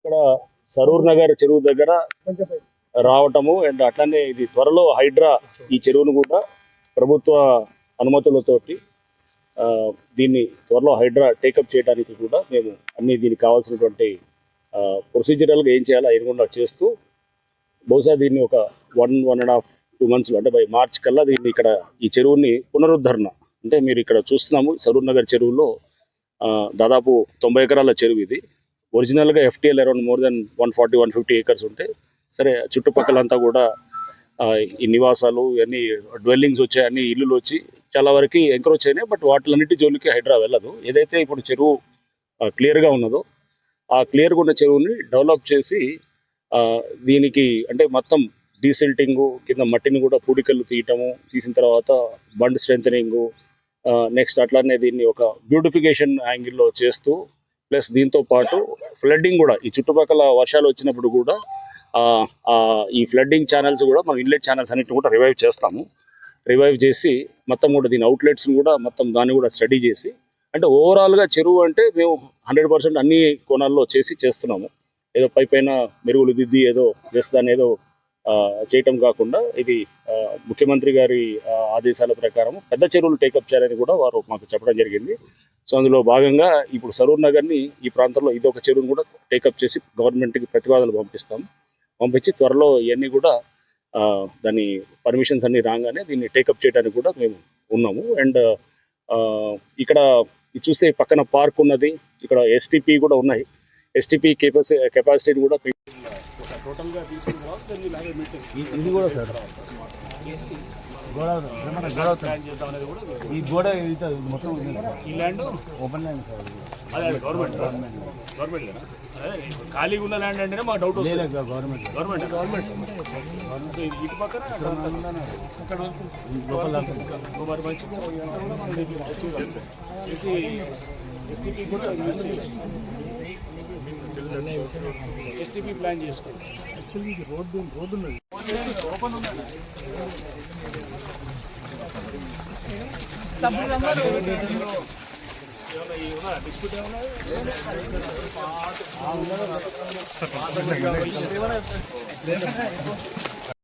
ఇక్కడ సరూర్ నగర్ చెరువు దగ్గర రావటము అండ్ అట్లనే ఇది త్వరలో హైడ్రా ఈ చెరువును కూడా ప్రభుత్వ అనుమతులతోటి దీన్ని త్వరలో హైడ్రా టేకప్ చేయడానికి కూడా మేము అన్ని దీనికి కావాల్సినటువంటి ప్రొసీజరల్గా ఏం చేయాలో ఎదుగుండా చేస్తూ బహుశా దీన్ని ఒక 1.5-2 మంత్స్లో అంటే బై మార్చ్ కల్లా దీన్ని ఇక్కడ ఈ చెరువుని పునరుద్ధరణ అంటే మీరు ఇక్కడ చూస్తున్నాము సరూర్ నగర్ చెరువులో దాదాపు 90 ఎకరాల చెరువు ఇది. ఒరిజినల్గా FTL around more than 140-150 acres ఉంటాయి. సరే చుట్టుపక్కలంతా కూడా ఈ నివాసాలు ఇవన్నీ డ్వెల్లింగ్స్ వచ్చాయి, అన్ని ఇల్లులు వచ్చి చాలా వరకు ఎంక్రోచ్ అయినాయి. బట్ వాటిలన్నిటి జోలికి హైడ్రా వెళ్ళదు. ఏదైతే ఇప్పుడు చెరువు క్లియర్గా ఉన్నదో ఆ క్లియర్గా ఉన్న చెరువుని డెవలప్ చేసి దీనికి అంటే మొత్తం డీసిల్టింగు కింద మట్టిని కూడా పూడికలు తీసిన తర్వాత బండ్ స్ట్రెంథనింగు నెక్స్ట్ అట్లానే దీన్ని ఒక బ్యూటిఫికేషన్ యాంగిల్లో చేస్తూ ప్లస్ దీంతో పాటు ఫ్లడ్డింగ్ కూడా ఈ చుట్టుపక్కల వర్షాలు వచ్చినప్పుడు కూడా ఈ ఫ్లడ్డింగ్ ఛానల్స్ కూడా మనం ఇన్లెట్ ఛానల్స్ అన్నిటిని కూడా రివైవ్ చేసి మొత్తం కూడా దీని అవుట్లెట్స్ని కూడా మొత్తం దాన్ని కూడా స్టడీ చేసి అంటే ఓవరాల్గా చెరువు అంటే మేము 100% అన్ని కోణాల్లో చేస్తున్నాము. ఏదో పైన మెరుగులు దిద్ది ఏదో చేస్తాను ఏదో చేయటం కాకుండా ఇది ముఖ్యమంత్రి గారి ఆదేశాల ప్రకారం పెద్ద చెరువులు టేకప్ చేయాలని కూడా వారు మాకు చెప్పడం జరిగింది. సో అందులో భాగంగా ఇప్పుడు సరూర్ నగర్ని ఈ ప్రాంతంలో ఇదొక చెరువును కూడా టేకప్ చేసి గవర్నమెంట్కి ప్రతిపాదనలు పంపించి త్వరలో ఇవన్నీ కూడా దాని పర్మిషన్స్ అన్ని రాగానే దీన్ని టేకప్ చేయడానికి కూడా మేము ఉన్నాము. అండ్ ఇక్కడ చూస్తే పక్కన పార్క్ ఉన్నది, ఇక్కడ ఎస్టీపీ కూడా ఉన్నాయి. ఎస్టీపీ కెపాసిటీని కూడా టోటల్గా తీసుకున్న తర్వాత ఇది కూడా సార్ ఈ గోడ మొత్తం ఈ ల్యాండ్ ఓపెన్ ల్యాండ్ సార్. అదే గవర్నమెంట్ ఖాళీగా ఉన్న ల్యాండ్ అంటేనే మాకు డౌట్ వస్తుంది. గవర్నమెంట్ ఇటు పక్కన ఎస్టీపీ కూడా ఎస్టీపీ ప్లాన్ చేసుకోండి. యాక్చువల్లీ ఇది రోడ్డు ఉన్నది ఓపెన్ ఉన్నది. డిస్ప్యూట్ ఏమన్నా